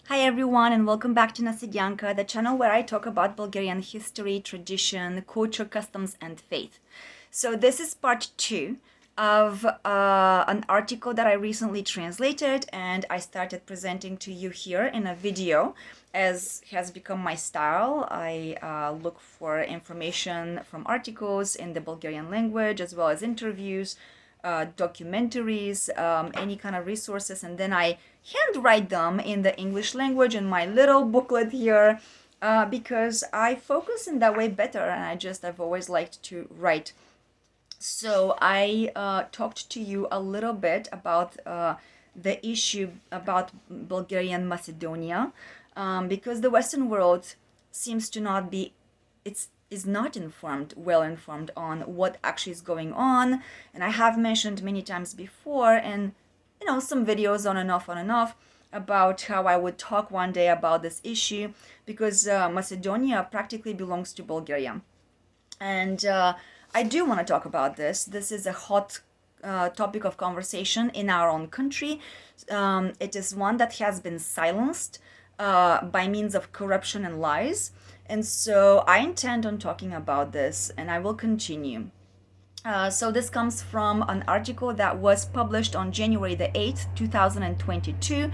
Hi everyone and welcome back to Nasidyanka, the channel where I talk about Bulgarian history, tradition, culture, customs and faith. So this is part 2 of an article that I recently translated and I started presenting to you here in a video as has become my style. I look for information from articles in the Bulgarian language as well as interviews, documentaries, any kind of resources, and then I handwrite them in the English language in my little booklet here because I focus in that way better, and I've always liked to write. So I talked to you a little bit about the issue about Bulgarian Macedonia because the Western world seems to not be it's is not well informed on what actually is going on, and I have mentioned many times before and some videos on and off about how I would talk one day about this issue because Macedonia practically belongs to Bulgaria, and I do want to talk about this. This is a hot topic of conversation in our own country. It is one that has been silenced by means of corruption and lies. And so I intend on talking about this and I will continue. So this comes from an article that was published on January the 8th, 2022,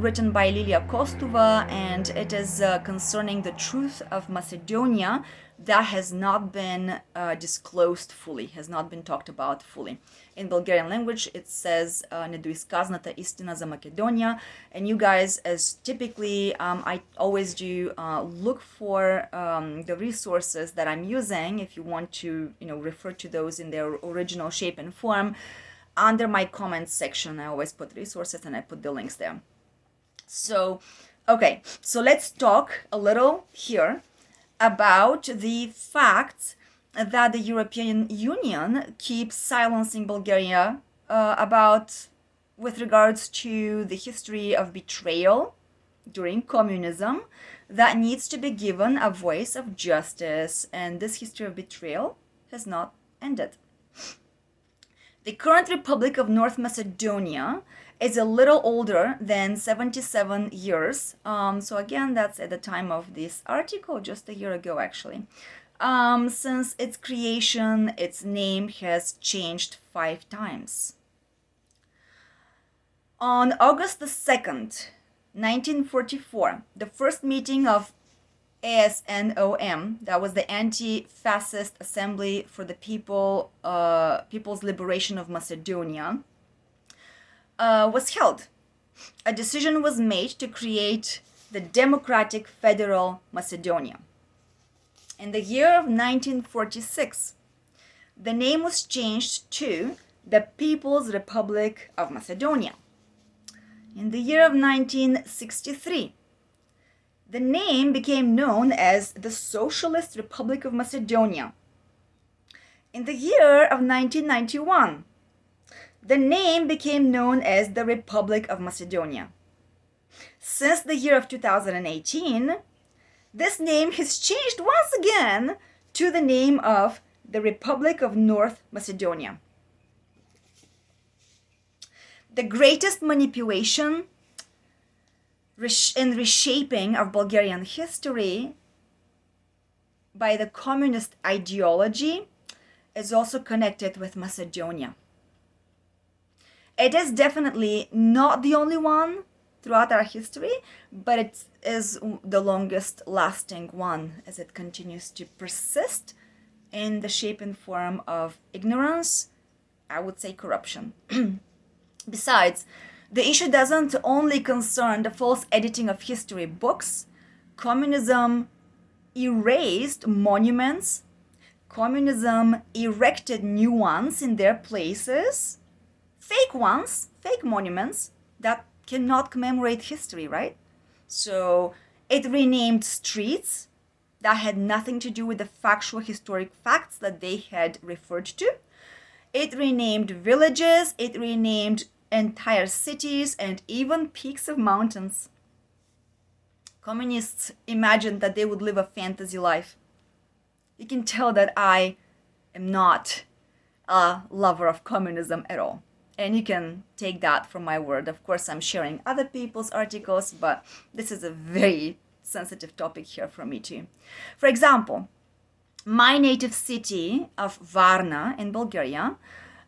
written by Lilia Kostova, and it is concerning the truth of Macedonia that has not been disclosed fully, has not been talked about fully. In Bulgarian language, it says Недоизказаната, Истина за Македония, and you guys, as typically, I always do look for the resources that I'm using. If you want to, refer to those in their original shape and form, under my comments section, I always put resources and I put the links there. So, okay, so let's talk a little here about the fact that the European Union keeps silencing Bulgaria with regards to the history of betrayal during communism that needs to be given a voice of justice, and this history of betrayal has not ended. The current Republic of North Macedonia is a little older than 77 years. So again, that's at the time of this article, just a year ago actually. Since its creation, its name has changed 5 times. On August the 2nd, 1944, the first meeting of ASNOM, that was the Anti-Fascist Assembly for the People's Liberation of Macedonia, was held. A decision was made to create the Democratic Federal Macedonia. In the year of 1946, the name was changed to the People's Republic of Macedonia. In the year of 1963, the name became known as the Socialist Republic of Macedonia. In the year of 1991, the name became known as the Republic of Macedonia. Since the year of 2018, this name has changed once again to the name of the Republic of North Macedonia. The greatest manipulation and reshaping of Bulgarian history by the communist ideology is also connected with Macedonia. It is definitely not the only one throughout our history, but it is the longest lasting one as it continues to persist in the shape and form of ignorance, I would say corruption. Besides, the issue doesn't only concern the false editing of history books. Communism erased monuments. Communism erected new ones in their places. Fake ones, fake monuments that cannot commemorate history, right? So it renamed streets that had nothing to do with the factual historic facts that they had referred to. It renamed villages, it renamed entire cities, and even peaks of mountains. Communists imagined that they would live a fantasy life. You can tell that I am not a lover of communism at all. And you can take that from my word. Of course, I'm sharing other people's articles, but this is a very sensitive topic here for me too. For example, my native city of Varna in Bulgaria,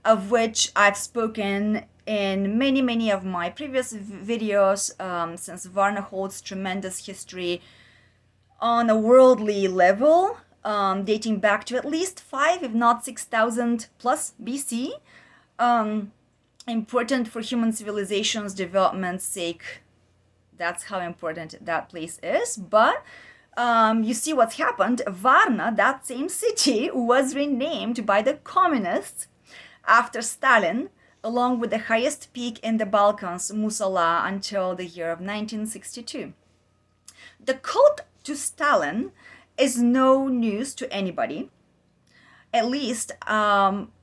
of which I've spoken in many of my previous videos, since Varna holds tremendous history on a worldly level, dating back to at least 5, if not 6,000 plus BC. Important for human civilization's development's sake. That's how important that place is. But you see what's happened. Varna, that same city, was renamed by the communists after Stalin, along with the highest peak in the Balkans, Musala, until the year of 1962. The cult to Stalin is no news to anybody. At least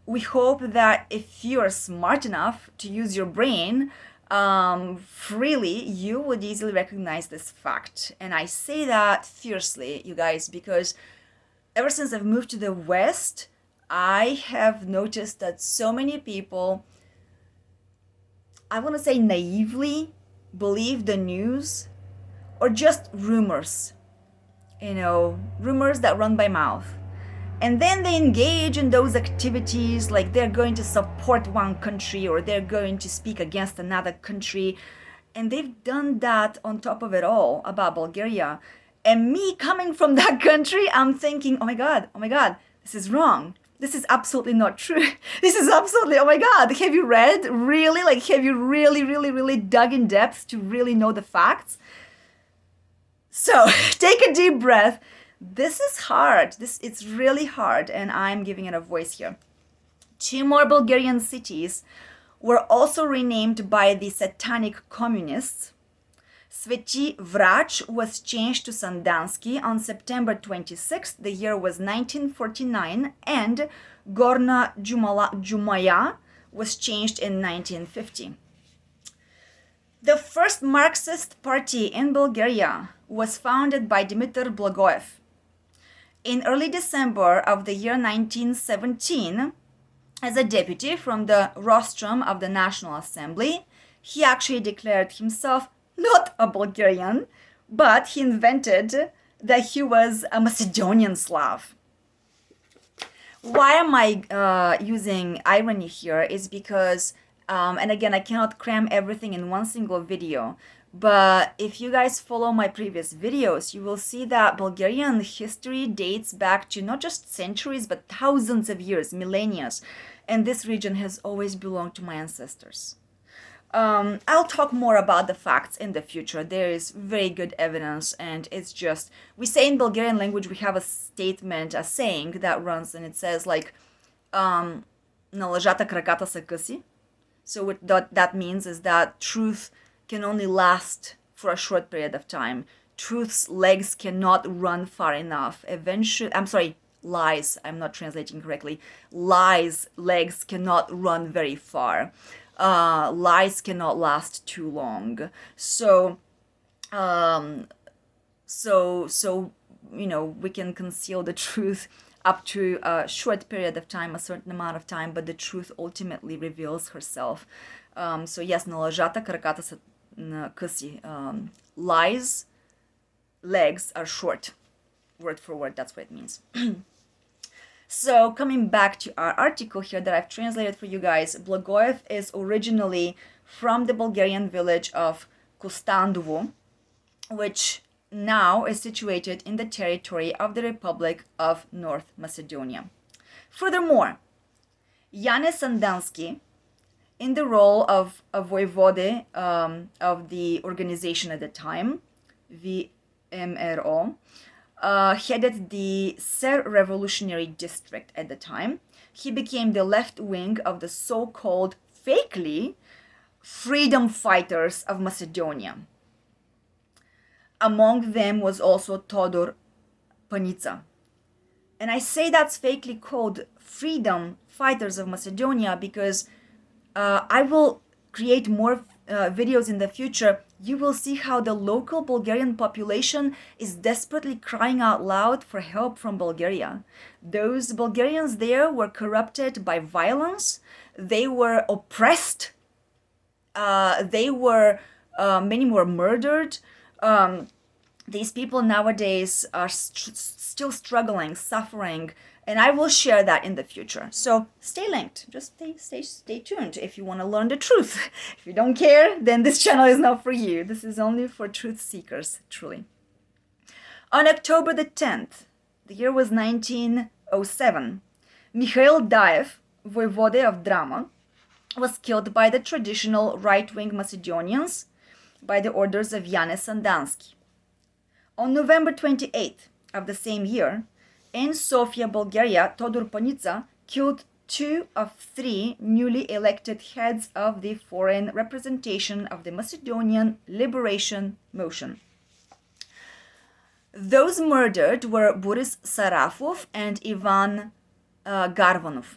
we hope that if you are smart enough to use your brain freely, you would easily recognize this fact. And I say that fiercely, you guys, because ever since I've moved to the West, I have noticed that so many people, I want to say naively, believe the news or just rumors, rumors that run by mouth. And then they engage in those activities like they're going to support one country or they're going to speak against another country. And they've done that on top of it all about Bulgaria. And me coming from that country, I'm thinking, oh my God, this is wrong. This is absolutely not true. This is absolutely, oh my God, have you read? Really? Like, have you really dug in depth to really know the facts? So take a deep breath. This is hard. It's really hard, and I'm giving it a voice here. 2 more Bulgarian cities were also renamed by the satanic communists. Sveti Vrach was changed to Sandansky on September 26th. The year was 1949, and Gorna Jumaya was changed in 1950. The first Marxist party in Bulgaria was founded by Dmitry Blagoev. In early December of the year 1917, as a deputy from the rostrum of the National Assembly, he actually declared himself not a Bulgarian, but he invented that he was a Macedonian Slav. Why am I using irony here is because, and again, I cannot cram everything in one single video, but if you guys follow my previous videos, you will see that Bulgarian history dates back to not just centuries, but thousands of years, millennia, and this region has always belonged to my ancestors. I'll talk more about the facts in the future. There is very good evidence, and it's just, we say in Bulgarian language, we have a statement, a saying that runs, and it says like, на лъжата краката са къси. So what that means is that truth can only last for a short period of time. Truth's legs cannot run far enough. Lies, I'm not translating correctly. Lies' legs cannot run very far. Lies cannot last too long. So we can conceal the truth up to a short period of time, a certain amount of time, but the truth ultimately reveals herself. So yes, на лъжата краката са къси. Lies' legs are short. Word for word, that's what it means. So coming back to our article here that I've translated for you guys, Blagoev is originally from the Bulgarian village of Kostandovo, which now is situated in the territory of the Republic of North Macedonia. Furthermore, Jan Sandansky, in the role of a voivode of the organization at the time, VMRO, headed the Ser Revolutionary District at the time. He became the left wing of the so-called fakely freedom fighters of Macedonia. Among them was also Todor Panica. And I say that's fakely called freedom fighters of Macedonia because I will create more videos in the future, you will see how the local Bulgarian population is desperately crying out loud for help from Bulgaria. Those Bulgarians there were corrupted by violence, they were oppressed, many were murdered. These people nowadays are still struggling, suffering, and I will share that in the future. So stay linked. Just stay tuned if you want to learn the truth. If you don't care, then this channel is not for you. This is only for truth seekers, truly. On October the 10th, the year was 1907, Mikhail Daev, voivode of Drama, was killed by the traditional right-wing Macedonians by the orders of Jan Sandanski. On November 28th of the same year, in Sofia, Bulgaria, Todor Panitsa killed 2 of 3 newly elected heads of the foreign representation of the Macedonian Liberation Motion. Those murdered were Boris Sarafov and Ivan Garvanov.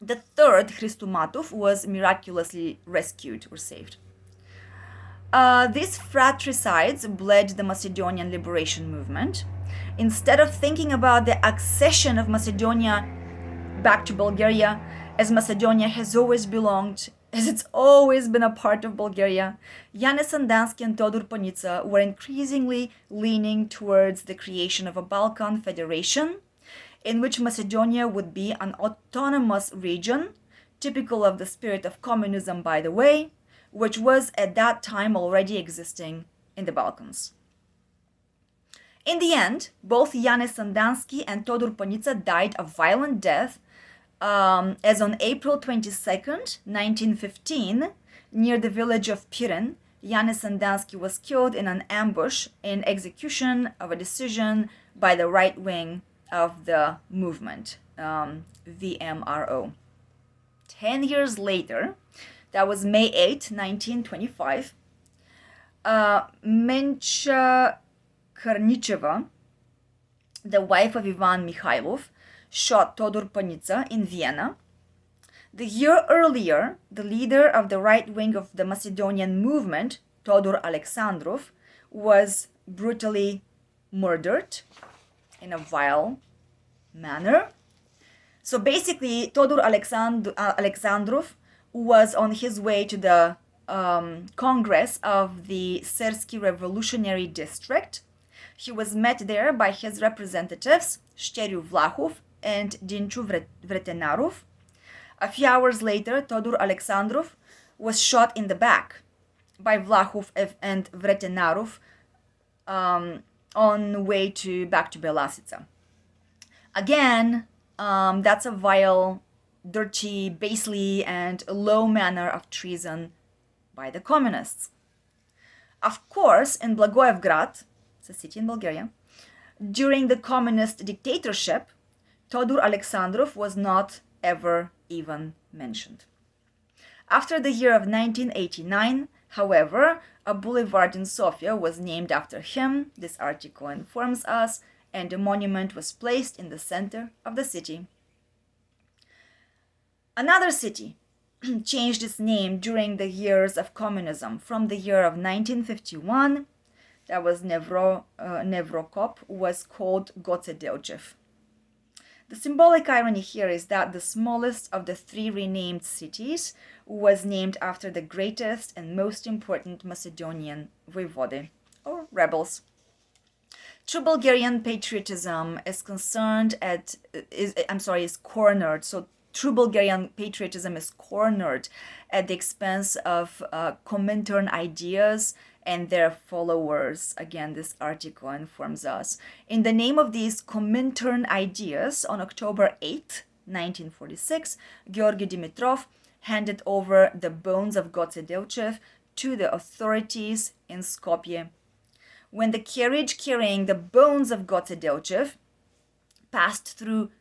The third, Christomatov, was miraculously rescued or saved. These fratricides bled the Macedonian liberation movement. Instead of thinking about the accession of Macedonia back to Bulgaria, as Macedonia has always belonged, as it's always been a part of Bulgaria, Jan Sandanski and Todor Panitsa were increasingly leaning towards the creation of a Balkan Federation, in which Macedonia would be an autonomous region, typical of the spirit of communism, by the way, which was at that time already existing in the Balkans. In the end, both Jan Sandanski and Todor Panitsa died a violent death, as on April 22nd, 1915, near the village of Pirin, Jan Sandanski was killed in an ambush in execution of a decision by the right wing of the movement, VMRO. 10 years later, that was May 8, 1925, Mencha Karnicheva, the wife of Ivan Mikhailov, shot Todor Panitsa in Vienna. The year earlier, the leader of the right wing of the Macedonian movement, Todor Alexandrov, was brutally murdered in a vile manner. So basically, Todor Alexandrov was on his way to the Congress of the Sersky Revolutionary District. He was met there by his representatives, Shteriu Vlahov and Dinchu Vretenarov. A few hours later, Todor Alexandrov was shot in the back by Vlahov and Vretenarov on way back to Belasica. Again, that's a vile, dirty, basely, and low manner of treason by the communists. Of course, in Blagoevgrad, it's a city in Bulgaria, during the communist dictatorship, Todor Alexandrov was not ever even mentioned. After the year of 1989, however, a boulevard in Sofia was named after him, this article informs us, and a monument was placed in the center of the city. Another city changed its name during the years of communism. From the year of 1951, that was Nevrokop, was called Goce Delchev. The symbolic irony here is that the smallest of the 3 renamed cities was named after the greatest and most important Macedonian voivode, or rebels. True Bulgarian patriotism is cornered. So true Bulgarian patriotism is cornered at the expense of Comintern ideas and their followers. Again, this article informs us. In the name of these Comintern ideas, on October 8, 1946, Georgi Dimitrov handed over the bones of Goce Delchev to the authorities in Skopje. When the carriage carrying the bones of Goce Delchev passed through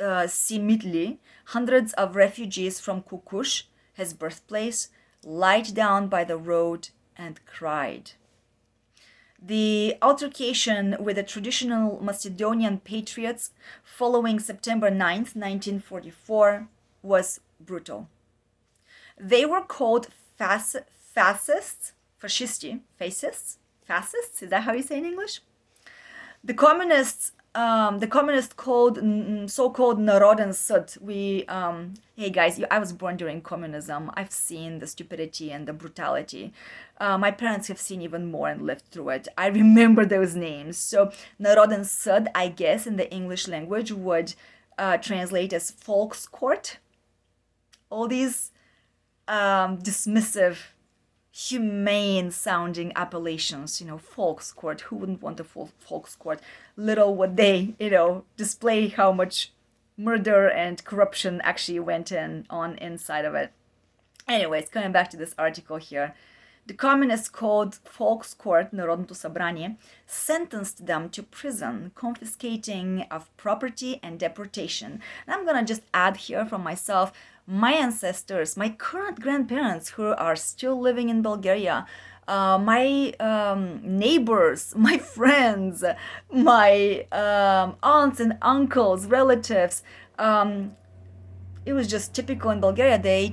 Simitli, hundreds of refugees from Kukush, his birthplace, lied down by the road and cried. The altercation with the traditional Macedonian patriots following September 9th, 1944 was brutal. They were called fascists, is that how you say in English? The communists called so-called Народен Суд. Hey guys, I was born during communism. I've seen the stupidity and the brutality. My parents have seen even more and lived through it. I remember those names. So Народен Суд, I guess, in the English language would translate as Volkscourt. All these dismissive, humane sounding appellations, Volkscourt. Who wouldn't want a Volkscourt? Little would they, display how much murder and corruption actually went on inside of it. Anyways, coming back to this article here. The communists called Volkscourt, Народното събрание, sentenced them to prison, confiscating of property and deportation. And I'm gonna just add here from myself, my ancestors, my current grandparents who are still living in Bulgaria, my neighbors, my friends, my aunts and uncles, relatives, it was just typical in Bulgaria. They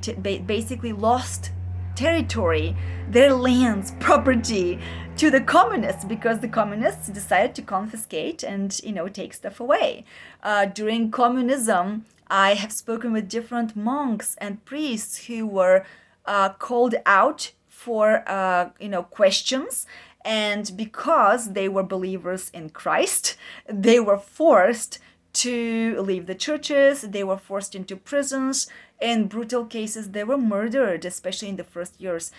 basically lost territory, their lands, property to the communists because the communists decided to confiscate and, take stuff away. During communism, I have spoken with different monks and priests who were called out for, questions. And because they were believers in Christ, they were forced to leave the churches, they were forced into prisons. In brutal cases, they were murdered, especially in the first years.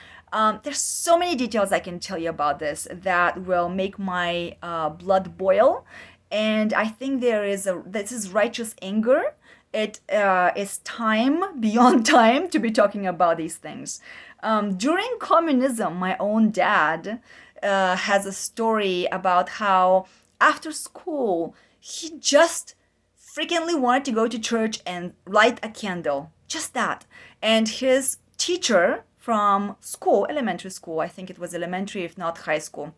There's so many details I can tell you about this that will make my blood boil. And I think this is righteous anger. It is time, beyond time, to be talking about these things. During communism, my own dad has a story about how after school, he just frequently wanted to go to church and light a candle. Just that. And his teacher from school, elementary school, I think it was elementary, if not high school.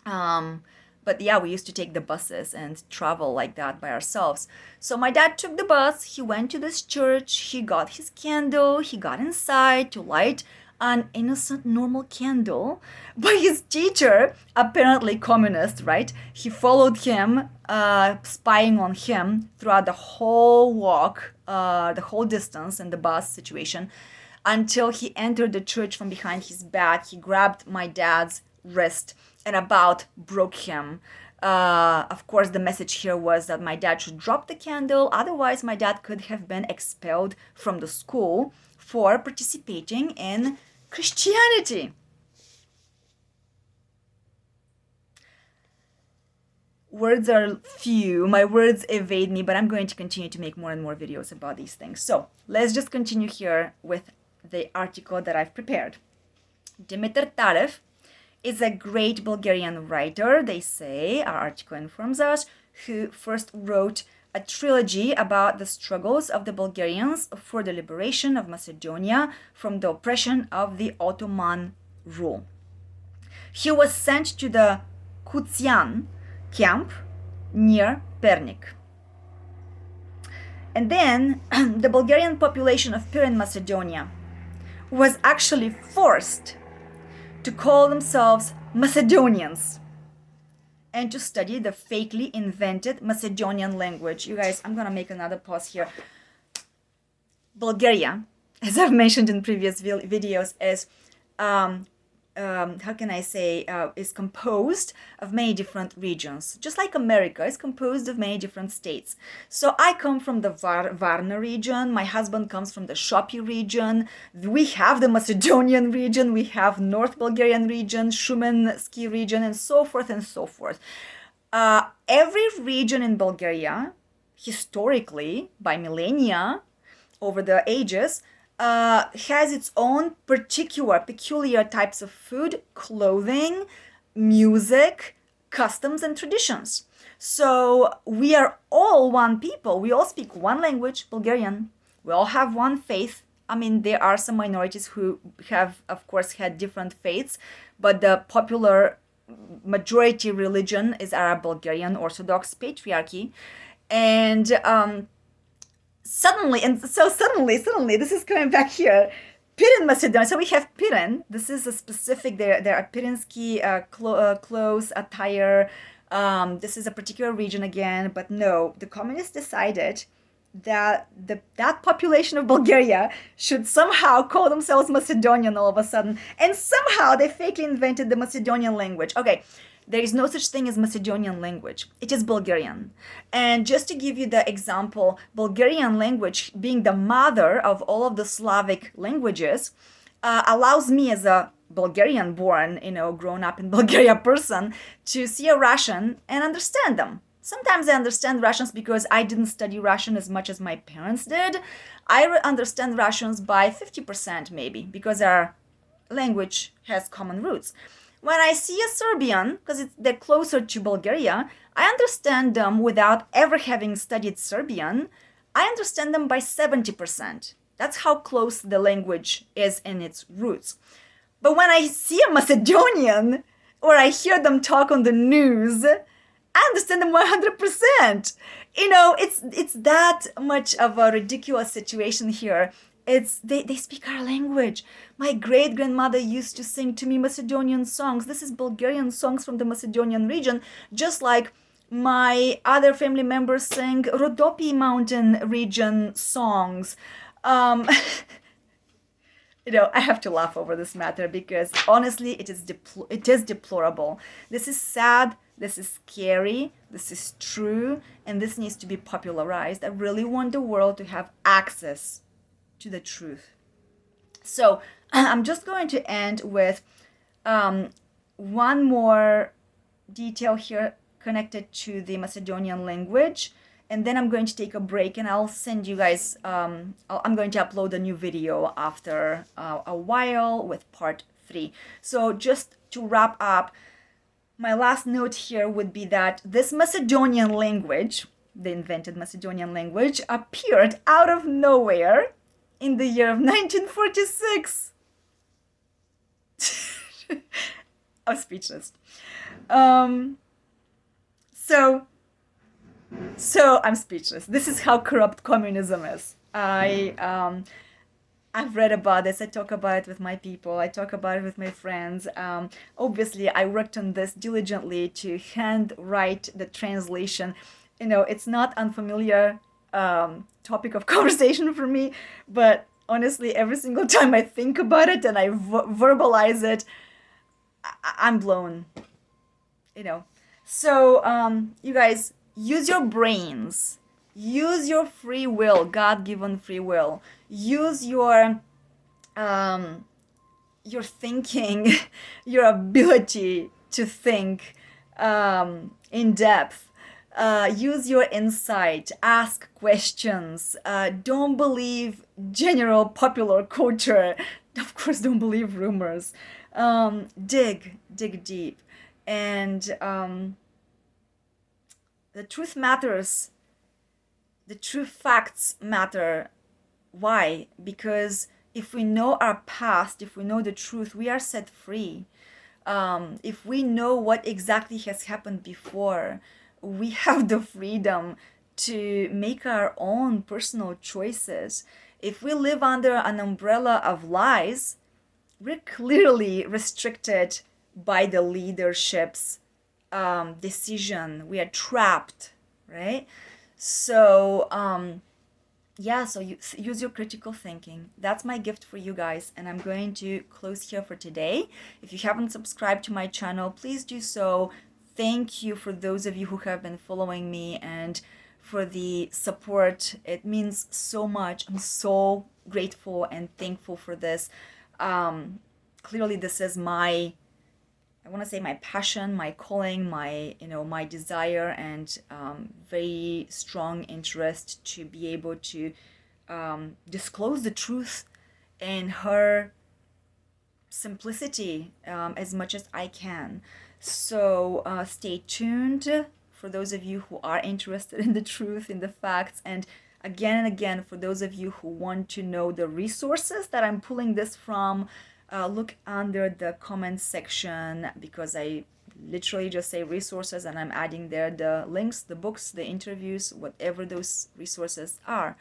But yeah, we used to take the buses and travel like that by ourselves. So my dad took the bus, he went to this church, he got his candle, he got inside to light an innocent, normal candle. But his teacher, apparently communist, right? He followed him, spying on him throughout the whole walk, the whole distance in the bus situation, until he entered the church from behind his back. He grabbed my dad's wrist and about broke him. Of course, the message here was that my dad should drop the candle, otherwise my dad could have been expelled from the school for participating in Christianity. Words are few, my words evade me, but I'm going to continue to make more and more videos about these things. So let's just continue here with the article that I've prepared. Dimitar Tarev is a great Bulgarian writer, they say, our article informs us, who first wrote a trilogy about the struggles of the Bulgarians for the liberation of Macedonia from the oppression of the Ottoman rule. He was sent to the Kutsian camp near Pernik. And then the Bulgarian population of Pirin, Macedonia, was actually forced to call themselves Macedonians and to study the fakely invented Macedonian language. You guys, I'm gonna make another pause here. Bulgaria, as I've mentioned in previous videos, is is composed of many different regions. Just like America is composed of many different states. So I come from the Varna region, my husband comes from the Shopy region, we have the Macedonian region, we have North Bulgarian region, Shumenski region, and so forth and so forth. Every region in Bulgaria, historically, by millennia, over the ages, has its own peculiar types of food, clothing, music, customs, and traditions. So we are all one people. We all speak one language, Bulgarian. We all have one faith. I mean, there are some minorities who have, of course, had different faiths, but the popular majority religion is Arab Bulgarian Orthodox Patriarchy. And suddenly, this is coming back here. Pirin, Macedonia. So we have Pirin. This is a specific, there are Pirinsky clothes, attire. This is a particular region again, but no, the communists decided that that population of Bulgaria should somehow call themselves Macedonian all of a sudden, and somehow they fakely invented the Macedonian language. Okay, there is no such thing as Macedonian language. It is Bulgarian. And just to give you the example, Bulgarian language, being the mother of all of the Slavic languages, allows me as a Bulgarian born, grown up in Bulgaria person to see a Russian and understand them. Sometimes I understand Russians because I didn't study Russian as much as my parents did. I understand Russians by 50% maybe because our language has common roots. When I see a Serbian, because they're closer to Bulgaria, I understand them without ever having studied Serbian. I understand them by 70%. That's how close the language is in its roots. But when I see a Macedonian or I hear them talk on the news, I understand them 100%. It's that much of a ridiculous situation here. They speak our language. My great grandmother used to sing to me Macedonian songs. This is Bulgarian songs from the Macedonian region, just like my other family members sing Rhodope mountain region songs. I have to laugh over this matter because honestly, it is deplorable. This is sad. This is scary. This is true, and this needs to be popularized. I really want the world to have access to the truth. So I'm just going to end with one more detail here connected to the Macedonian language, and then I'm going to take a break and I'll send you guys, I'm going to upload a new video after a while with part 3. So just to wrap up, my last note here would be that this Macedonian language, the invented Macedonian language, appeared out of nowhere in the year of 1946. I'm speechless. So I'm speechless. This is how corrupt communism is. I've read about this. I talk about it with my people. I talk about it with my friends. Obviously, I worked on this diligently to handwrite the translation. It's not unfamiliar topic of conversation for me, but honestly, every single time I think about it and I verbalize it, I'm blown. So you guys, use your brains. Use your free will, God-given free will. Use your thinking, your ability to think in depth. Use your insight. Ask questions. Don't believe general popular culture. Of course, don't believe rumors. Dig deep, and the truth matters. The true facts matter. Why? Because if we know our past, if we know the truth, we are set free. If we know what exactly has happened before, we have the freedom to make our own personal choices. If we live under an umbrella of lies, we're clearly restricted by the leadership's decision. We are trapped, right? So so you use your critical thinking. That's my gift for you guys, and I'm going to close here for today. If you haven't subscribed to my channel, please do so. Thank you for those of you who have been following me and for the support. It means so much. I'm so grateful and thankful for this. Clearly this is my passion, my calling, my desire, and very strong interest to be able to disclose the truth in her simplicity as much as I can. So stay tuned for those of you who are interested in the truth, in the facts, and again, for those of you who want to know the resources that I'm pulling this from, look under the comments section, because I literally just say resources and I'm adding there the links, the books, the interviews, whatever those resources are.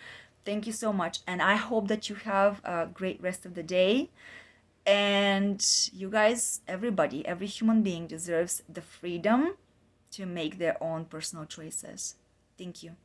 Thank you so much. And I hope that you have a great rest of the day. And you guys, everybody, every human being deserves the freedom to make their own personal choices. Thank you.